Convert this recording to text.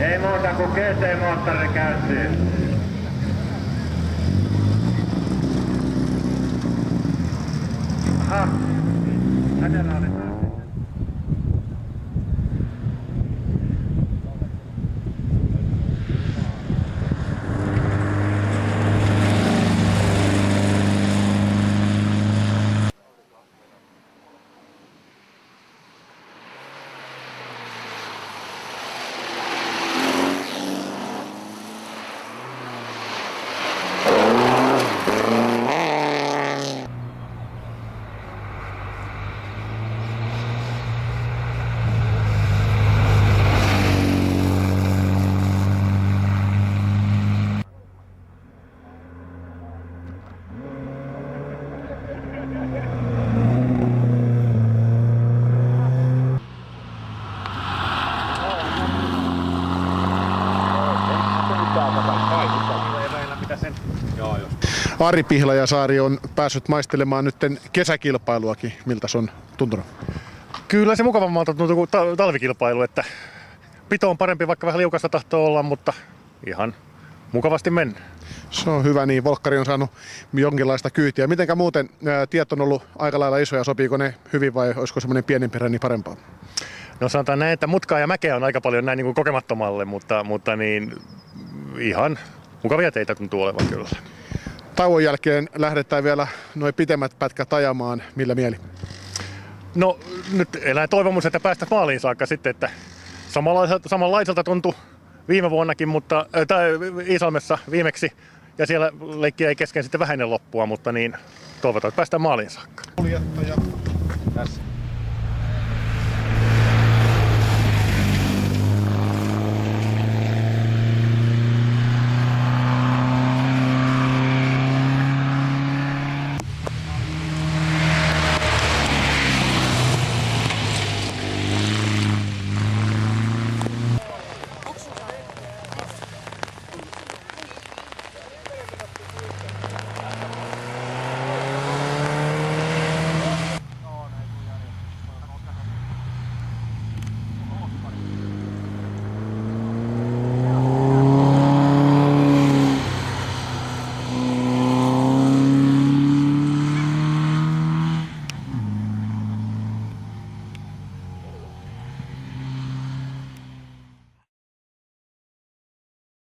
Ei muuta kuin GT-moottori käyntiin. Aha. Hänellä oli Ari Pihlajasaari on päässyt maistelemaan nyt kesäkilpailuakin. Miltä se on tuntunut? Kyllä se mukavammalta tuntuu kuin talvikilpailu, että pito on parempi, vaikka vähän liukasta tahtoo olla, mutta ihan mukavasti mennä. Se on hyvä niin. Volkkari on saanut jonkinlaista kyytiä. Mitenkä muuten tiet on ollut aika lailla isoja? Sopiiko ne hyvin vai olisiko semmoinen pienin perä niin parempaa? No sanotaan näin, että mutkaa ja mäkeä on aika paljon näin niin kuin kokemattomalle, mutta niin ihan mukavia teitä tuntuu olevan kyllä. Tauon jälkeen lähdetään vielä noin pitemmät pätkät ajamaan. Millä mieli? No nyt elää toivomus, että päästäisiin maaliin saakka sitten, että samanlaiselta tuntui viime vuonnakin, tai Iisalmessa viimeksi, ja siellä leikki ei kesken sitten vähäinen loppua, mutta niin toivotaan, että päästään maaliin saakka. Kuljettaja tässä.